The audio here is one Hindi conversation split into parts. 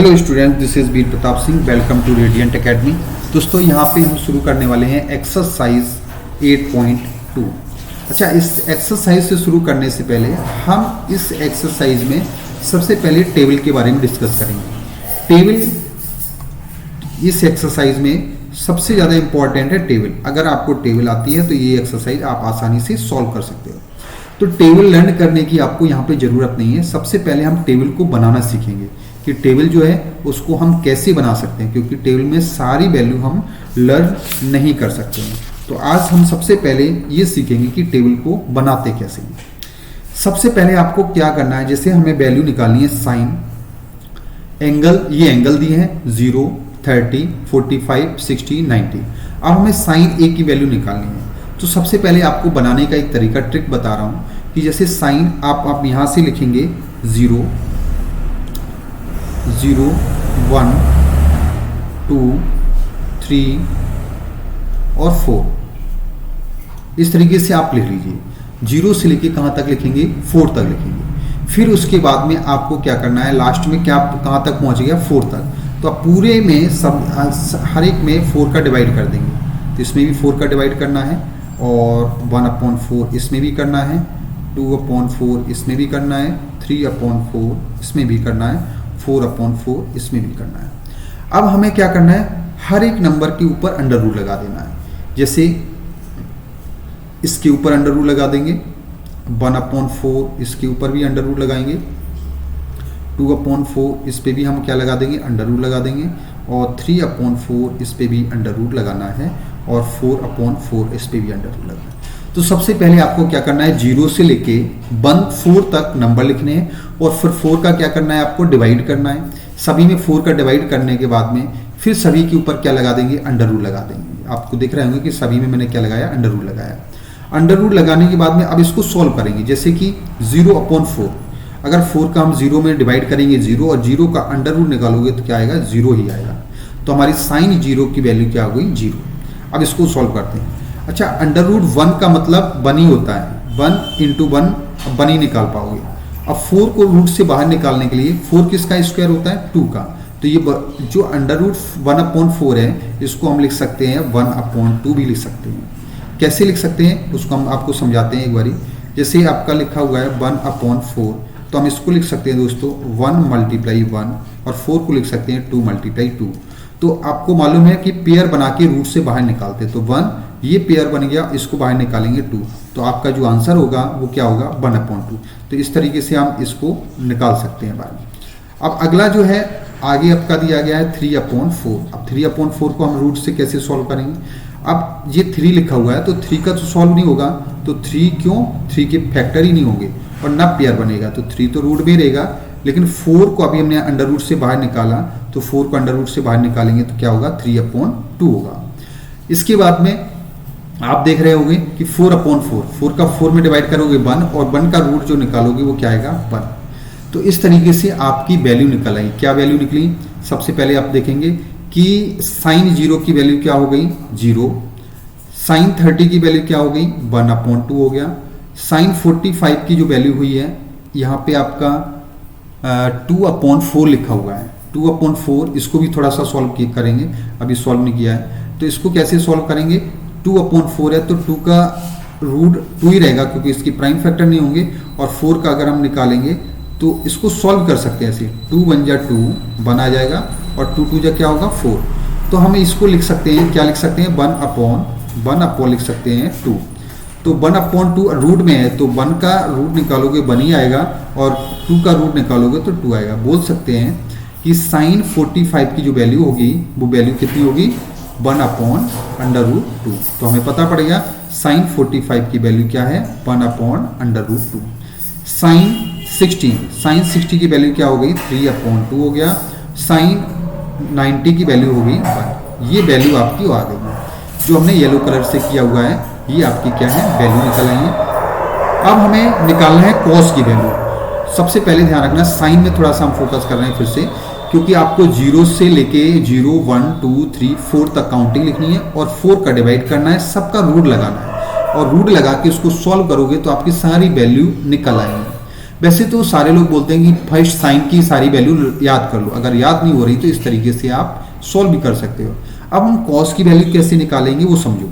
Hello student, this is Veer Pratap Singh. Welcome to radiant academy. दोस्तों, यहाँ पे हम शुरू करने वाले हैं एक्सरसाइज 8.2। अच्छा, इस एक्सरसाइज से शुरू करने से पहले हम इस एक्सरसाइज में सबसे पहले टेबल के बारे में डिस्कस करेंगे। टेबल इस एक्सरसाइज में सबसे ज़्यादा इंपॉर्टेंट है टेबल। अगर आपको टेबल आती है तो ये एक्सरसाइज आप आसानी से सॉल्व कर सकते हो। तो टेबल लर्न करने की आपको यहाँ पे ज़रूरत नहीं है। सबसे पहले हम टेबल को बनाना सीखेंगे कि टेबल जो है उसको हम कैसे बना सकते हैं, क्योंकि टेबल में सारी वैल्यू हम लर्न नहीं कर सकते हैं। तो आज हम सबसे पहले ये सीखेंगे कि टेबल को बनाते कैसे हैं। सबसे पहले आपको क्या करना है, जैसे हमें वैल्यू निकालनी है साइन एंगल, ये एंगल दिए हैं 0, 30, 45, 60, 90। अब हमें साइन ए की वैल्यू निकालनी है। तो सबसे पहले आपको बनाने का एक तरीका ट्रिक बता रहा हूँ कि जैसे साइन आप यहाँ से लिखेंगे 0, 0, 1, 2, 3 और 4। इस तरीके से आप लिख लीजिए। 0 से लेके कहाँ तक लिखेंगे, 4 तक लिखेंगे। फिर उसके बाद में आपको क्या करना है, लास्ट में क्या कहाँ तक पहुँच गया, 4 तक। तो आप पूरे में सब हर एक में 4 का डिवाइड कर देंगे। तो इसमें भी 4 का डिवाइड करना है और 1/4 इसमें भी करना है, 2/4 इसमें भी करना है, 3/4 इसमें भी करना है, 4/4 इसमें भी करना है। अब हमें क्या करना है, हर एक नंबर के ऊपर अंडर रूट लगा देना है। जैसे इसके ऊपर अंडर रूट लगा देंगे, 1/4 इसके ऊपर भी अंडर रूट लगाएंगे, 2/4 इस पे भी हम क्या लगा देंगे, अंडर रूट लगा देंगे, और 3/4 इस पे भी अंडर रूट लगाना है, और 4/4 इस पे भी अंडर रूट लगाना है। तो सबसे पहले आपको क्या करना है, 0 से लेके 4 तक नंबर लिखने हैं, और फिर 4 का क्या करना है, आपको डिवाइड करना है। सभी में 4 का डिवाइड करने के बाद में फिर सभी के ऊपर क्या लगा देंगे, अंडर रूट लगा देंगे। आपको दिख रहे होंगे कि सभी में मैंने क्या लगाया, अंडर रूट लगाया। अंडर रूट लगाने के बाद में अब इसको सॉल्व करेंगे। जैसे कि 0/4, अगर 4 का हम 0 में डिवाइड करेंगे 0, और 0 का अंडर रूट निकालोगे तो क्या आएगा, 0 ही आएगा। तो हमारी साइन 0 की वैल्यू क्या हो गई, 0। अब इसको सॉल्व करते हैं। अच्छा, अंडर रूट 1 का मतलब 1 ही होता है, 1 × 1 1 ही निकाल पाओगे। अब 4 को रूट से बाहर निकालने के लिए 4 किसका स्क्वायर होता है, 2 का। तो ये जो अंडर रूट 1/4 है इसको हम लिख सकते हैं 1/2 भी लिख सकते हैं। कैसे लिख सकते हैं उसको हम आपको समझाते हैं एक बारी। जैसे आपका लिखा हुआ है 1/4, तो हम इसको लिख सकते हैं दोस्तों 1 × 1, और 4 को लिख सकते हैं 2 × 2। तो आपको मालूम है कि पेयर बना के रूट से बाहर निकालते, तो 1 ये पेयर बन गया, इसको बाहर निकालेंगे 2, तो आपका जो आंसर होगा वो क्या होगा, 1/2। तो इस तरीके से हम इसको निकाल सकते हैं बाहर। अब अगला जो है आगे आपका दिया गया है 3/4। अब 3/4 को हम रूट से कैसे सॉल्व करेंगे। अब ये 3 लिखा हुआ है तो 3 का तो सॉल्व नहीं होगा, तो 3 क्यों, 3 के फैक्टर ही नहीं होंगे और ना पेयर बनेगा, तो 3 तो रूट में रहेगा। लेकिन 4 को अभी हमने अंडर रूट से बाहर निकाला, तो 4 को अंडर रूट से बाहर निकालेंगे तो क्या होगा, 3/2 होगा। इसके बाद में आप देख रहे होंगे कि 4/4, 4 का 4 में डिवाइड करोगे 1, और 1 का रूट जो निकालोगे वो क्या आएगा, 1। तो इस तरीके से आपकी वैल्यू निकल आई। क्या वैल्यू निकली, सबसे पहले आप देखेंगे कि साइन 0 की वैल्यू क्या हो गई, 0। साइन 30 की वैल्यू क्या हो गई, 1/2 हो गया। साइन 45 की जो वैल्यू हुई है यहाँ पे आपका 2/4 लिखा हुआ है, 2/4। इसको भी थोड़ा सा सॉल्व करेंगे, अभी सॉल्व नहीं किया है। तो इसको कैसे सॉल्व करेंगे, 2/4 है तो 2 का रूट 2 ही रहेगा, क्योंकि इसकी प्राइम फैक्टर नहीं होंगे, और 4 का अगर हम निकालेंगे तो इसको सॉल्व कर सकते हैं ऐसे, 2 × 1 = 2 बना जाएगा, और 2 × 2 क्या होगा, 4। तो हम इसको लिख सकते हैं, क्या लिख सकते हैं, 1/1 लिख सकते हैं 2। तो 1/2 रूट में है तो 1 का रूट निकालोगे 1 ही आएगा, और 2 का रूट निकालोगे तो 2 आएगा। बोल सकते हैं कि साइन 45 की जो वैल्यू होगी वो वैल्यू कितनी होगी, 1/√2। तो हमें पता पड़ेगा साइन 45 की वैल्यू क्या है, 1/√2। साइन 60 की वैल्यू क्या हो गई, 3/2 हो गया। साइन 90 की वैल्यू हो गई 1। ये वैल्यू आपकी आ गई, जो हमने येलो कलर से किया हुआ है, ये आपकी क्या है, वैल्यू निकल आई है। अब हमें निकालना है कॉस की वैल्यू। सबसे पहले ध्यान रखना, साइन में थोड़ा सा हम फोकस कर रहे हैं फिर से, क्योंकि आपको 0 से लेके 0, 1, 2, 3, 4 तक काउंटिंग लिखनी है, और 4 का डिवाइड करना है, सबका रूट लगाना है, और रूट लगा के उसको सॉल्व करोगे तो आपकी सारी वैल्यू निकल आएंगी। वैसे तो सारे लोग बोलते हैं कि फर्स्ट साइन की सारी वैल्यू याद कर लो, अगर याद नहीं हो रही तो इस तरीके से आप सॉल्व भी कर सकते हो। अब हम कॉस की वैल्यू कैसे निकालेंगे वो समझो।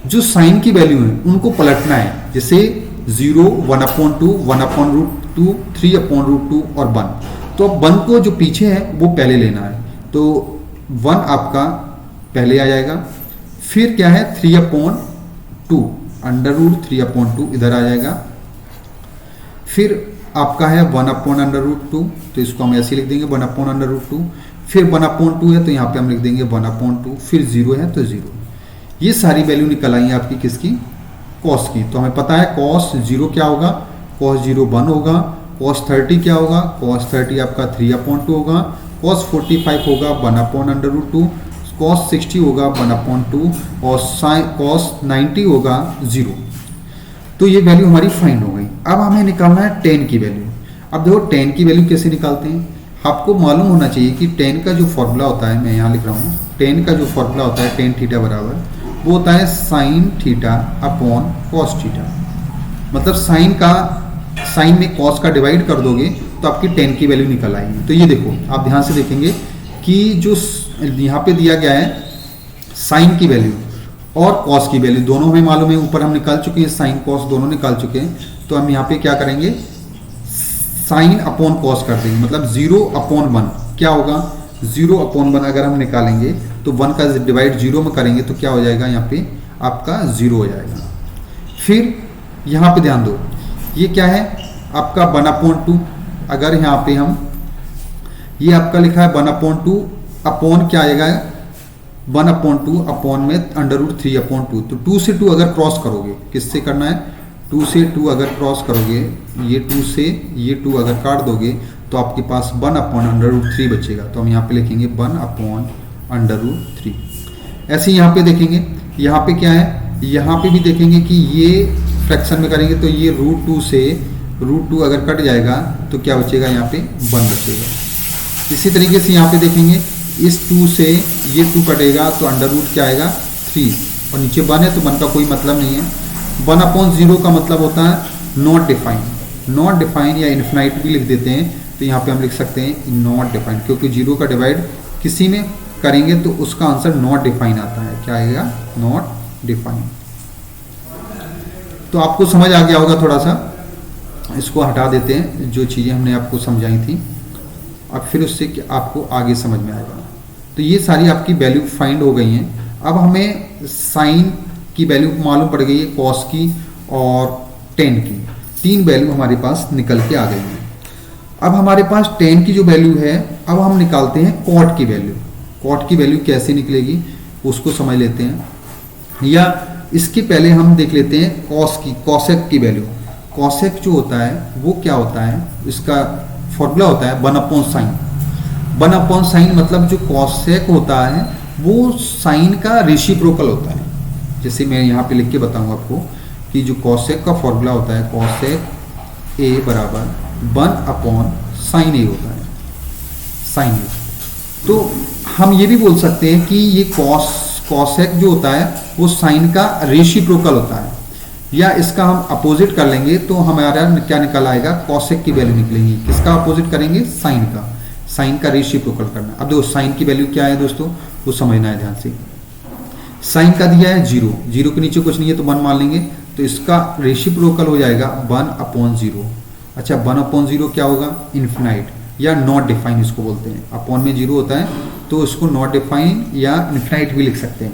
जो साइन की वैल्यू है उनको पलटना है, जैसे 0, 1/2, 1/√2, 3/√2 और 1। तो अब 1 को जो पीछे है वो पहले लेना है, तो 1 आपका पहले आ जाएगा। फिर क्या है 3/2, √3/2 इधर आ जाएगा। फिर आपका है 1/√2, तो इसको हम ऐसे लिख देंगे 1/√2। फिर 1/2 है तो यहाँ पे हम लिख देंगे 1/2। फिर 0 है तो 0। ये सारी वैल्यू निकल आई आपकी किसकी, कॉस की। तो हमें पता है कॉस 0 क्या होगा, कॉस 0 1 होगा। कॉस 30 क्या होगा, कॉस 30 आपका 3/2 होगा। कॉस 45 होगा 1/√2। कॉस 60 होगा 1/2 और कॉस 90 होगा 0। तो ये वैल्यू हमारी फाइंड हो गई। अब हमें निकालना है tan की वैल्यू। अब देखो tan की वैल्यू कैसे निकालते हैं, आपको मालूम होना चाहिए कि tan का जो फॉर्मूला होता है, मैं यहाँ लिख रहा हूँ, tan का जो फॉर्मूला होता है tan थीटा बराबर वो होता है sin theta upon cos theta. मतलब साइन में cos का डिवाइड कर दोगे तो आपकी tan की वैल्यू निकल आएगी। तो ये देखो आप ध्यान से देखेंगे कि जो यहाँ पे दिया गया है साइन की वैल्यू और कॉस की वैल्यू दोनों हमें मालूम है, ऊपर हम निकाल चुके हैं, साइन कॉस दोनों निकाल चुके हैं। तो हम यहाँ पे क्या करेंगे, साइन अपॉन कॉस कर देंगे, मतलब 0/1 क्या होगा, 0/1 अगर हम निकालेंगे तो 1 का डिवाइड 0 में करेंगे तो क्या हो जाएगा, यहाँ पे आपका 0 हो जाएगा। फिर यहाँ पे ध्यान दो, ये क्या है आपका 1/2। अगर यहाँ पे हम ये आपका लिखा है 1/2 अपॉन क्या आएगा 1/2 अपॉन में √3/2। तो 2 से 2 अगर क्रॉस करोगे, किससे करना है, 2 से 2 अगर क्रॉस करोगे, ये 2 से ये 2 अगर काट दोगे तो आपके पास 1/√3 बचेगा। तो हम यहाँ पे लिखेंगे 1/√3। ऐसे यहाँ पे देखेंगे, यहाँ पे क्या है, यहाँ पे भी देखेंगे कि ये फ्रैक्शन में करेंगे तो ये √2 से √2 अगर कट जाएगा तो क्या बचेगा, यहाँ पे 1 बचेगा। इसी तरीके से यहाँ पे देखेंगे इस 2 से ये 2 कटेगा तो √ क्या आएगा 3 और नीचे 1 है तो 1 का कोई मतलब नहीं है। 1/0 का मतलब होता है नॉट डिफाइन या इन्फिनाइट भी लिख देते हैं। तो यहाँ पे हम लिख सकते हैं नॉट डिफाइन, क्योंकि 0 का डिवाइड किसी में करेंगे तो उसका आंसर नॉट डिफाइन आता है। क्या आएगा, नॉट डिफाइन। तो आपको समझ आ गया होगा थोड़ा सा, इसको हटा देते हैं जो चीज़ें हमने आपको समझाई थी, अब फिर उससे आपको आगे समझ में आएगा। तो ये सारी आपकी वैल्यू फाइंड हो गई हैं। अब हमें साइन की वैल्यू मालूम पड़ गई है, कॉस की और tan की, 3 वैल्यू हमारे पास निकल के आ गई हैं। अब हमारे पास tan की जो वैल्यू है, अब हम निकालते हैं cot की वैल्यू। cot की वैल्यू कैसे निकलेगी उसको समझ लेते हैं, या इसके पहले हम देख लेते हैं cosec की वैल्यू। cosec जो होता है वो क्या होता है, इसका फॉर्मूला होता है 1/sin। 1/sin मतलब जो cosec होता है वो साइन का रेसिप्रोकल होता है। जैसे मैं यहाँ पे लिख के बताऊँ आपको कि जो cosec का फॉर्मूला होता है cosec A बराबर 1/sin A होता है, sin A। तो हम ये भी बोल सकते हैं कि ये cosec जो होता है वो साइन का रेसिप्रोकल होता है, या इसका हम अपोजिट कर लेंगे तो हमारा क्या निकल आएगा, cosec की वैल्यू निकलेगी। किसका अपोजिट करेंगे, साइन का रेसिप्रोकल करना। अब देखो साइन की वैल्यू क्या है दोस्तों, वो समझना है ध्यान से। साइन का दिया है 0 के नीचे कुछ नहीं है तो 1 मान लेंगे, तो इसका रेसिप्रोकल हो जाएगा 1/0। अच्छा 1/0 क्या होगा, इन्फिनाइट या नॉट डिफाइन इसको बोलते हैं। अपॉन में 0 होता है तो इसको नॉट डिफाइन या इन्फिनाइट भी लिख सकते हैं।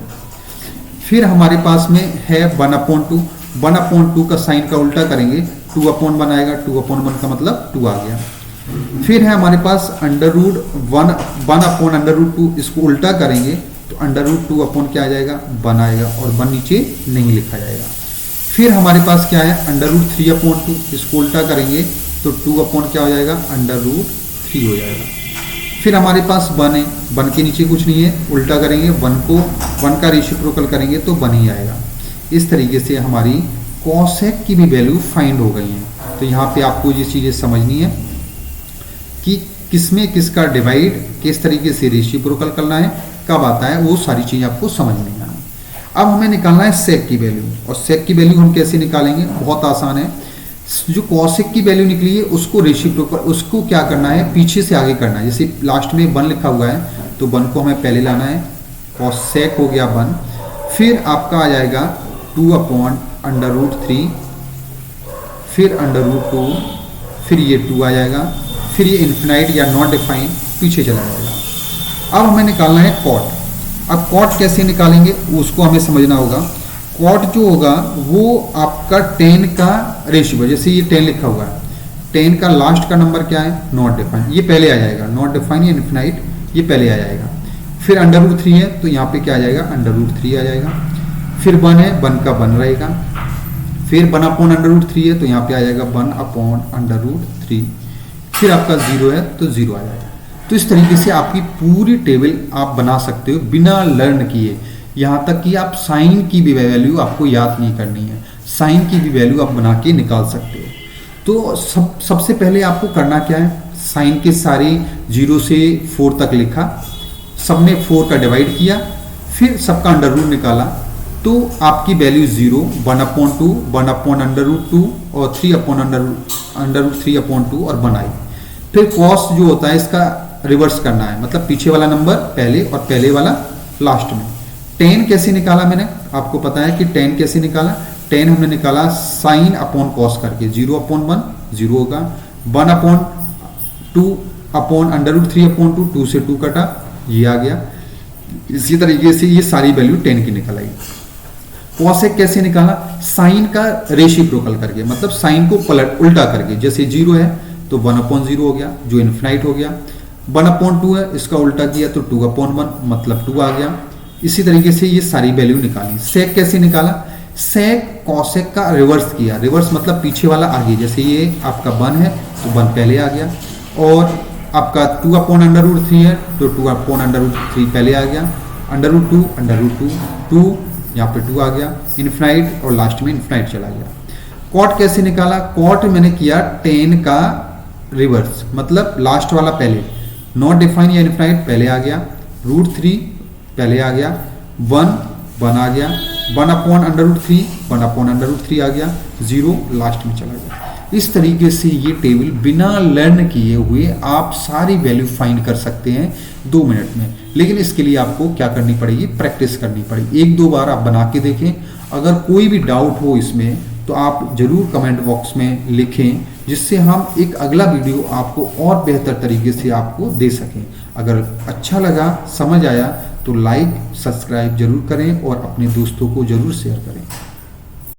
फिर हमारे पास में है 1/2। 1/2 का साइन का उल्टा करेंगे 2/1 आएगा, 2/1 का मतलब 2 आ गया। फिर है हमारे पास √1/√2, इसको उल्टा करेंगे तो √2 क्या आ जाएगा, 1 आएगा और 1 नीचे नहीं लिखा जाएगा। फिर हमारे पास क्या है √3/2, इसको उल्टा करेंगे तो 2 क्या हो जाएगा, √3 हो जाएगा। फिर हमारे पास 1 है, 1 के नीचे कुछ नहीं है, उल्टा करेंगे 1 का रेसिप्रोकल करेंगे तो 1 ही आएगा। इस तरीके से हमारी cosec की भी वैल्यू फाइंड हो गई है। तो यहाँ पे आपको ये चीज़ें समझनी है कि किसमें किसका डिवाइड, किस तरीके से रेसिप्रोकल करना है, कब आता है, वो सारी चीज़ आपको समझ में आना है। अब हमें निकालना है sec की वैल्यू, और sec की वैल्यू हम कैसे निकालेंगे, बहुत आसान है। जो कॉसेक की वैल्यू निकली है उसको रेसिप्रोकल, उसको क्या करना है, पीछे से आगे करना है। जैसे लास्ट में 1 लिखा हुआ है तो 1 को हमें पहले लाना है, कॉसेक हो गया 1, फिर आपका आ जाएगा 2/√3, फिर √2, फिर ये 2 आ जाएगा, फिर ये इन्फिनाइट या नॉट डिफाइन पीछे चला जाएगा। अब हमें निकालना है कॉट। अब कॉट कैसे निकालेंगे उसको हमें समझना होगा। कॉट जो होगा वो आपका 10 का रेशियो, जैसे ये 10 लिखा हुआ है, 10 का लास्ट का नंबर क्या है, नॉट डिफाइन, ये पहले आ जाएगा, नॉट डिफाइन या इन्फिनाइट ये पहले आ जाएगा। फिर √3 है तो यहाँ पे क्या आ जाएगा, √3 आ जाएगा। फिर 1 है, 1 का 1 रहेगा। फिर 1/√3 है तो यहाँ पे आ जाएगा 1/√3। फिर आपका 0 है तो 0 आ जाएगा। तो इस तरीके से आपकी पूरी टेबल आप बना सकते हो बिना लर्न किए। यहाँ तक कि आप साइन की भी वैल्यू आपको याद नहीं करनी है, साइन की भी वैल्यू आप बना के निकाल सकते हो। तो सबसे पहले आपको करना क्या है, साइन के सारे 0 से 4 तक लिखा, सबने 4 का डिवाइड किया, फिर सबका अंडर निकाला, तो आपकी वैल्यू 0, 1/2, 1/√2 और 3/√3/2 और 1 आई। फिर कॉस जो होता है इसका रिवर्स करना है, मतलब पीछे वाला नंबर पहले और पहले वाला लास्ट में। 10 कैसे निकाला मैंने, आपको पता है कि 10 कैसे निकाला, 10 हमने निकाला साइन अपॉन कॉस करके, 0/1 0 होगा, 1/2/√3/2, 2 से 2 कटा, ये आ गया। इसी तरीके से ये सारी वैल्यू 10 की निकल आई। कॉसेक कैसे निकाला, साइन का रेसिप्रोकल करके, मतलब साइन को पलट उल्टा करके, जैसे 0 है तो 1/0 हो गया जो इन्फिनाइट हो गया, 1/2 है इसका उल्टा किया तो 2/1 मतलब 2 आ गया। इसी तरीके से ये सारी वैल्यू निकाली। सेक कैसे निकाला, सेक कॉसेक का रिवर्स किया, रिवर्स मतलब पीछे वाला आगे, जैसे ये आपका 1 है तो 1 पहले आ गया, और आपका 2/√3 है तो 2/√3 पहले आ गया, √2 2 यहाँ पे 2 आ गया, इन्फिनाइट और लास्ट में इन्फिनाइट चला गया। कॉट कैसे निकाला, कॉट मैंने किया 10 का रिवर्स, मतलब लास्ट वाला पहले, नॉट डिफाइन या इन्फिनाइट पहले आ गया, √3 पहले आ गया, 1 आ गया, 1/√3 1/√3 आ गया, 0 लास्ट में चला गया। इस तरीके से ये टेबल बिना लर्न किए हुए आप सारी वैल्यू फाइंड कर सकते हैं 2 मिनट में। लेकिन इसके लिए आपको क्या करनी पड़ेगी, प्रैक्टिस करनी पड़ेगी। 1-2 बार आप बना के देखें। अगर कोई भी डाउट हो इसमें तो आप जरूर कमेंट बॉक्स में लिखें, जिससे हम एक अगला वीडियो आपको और बेहतर तरीके से आपको दे सकें। अगर अच्छा लगा, समझ आया तो लाइक सब्सक्राइब जरूर करें और अपने दोस्तों को जरूर शेयर करें।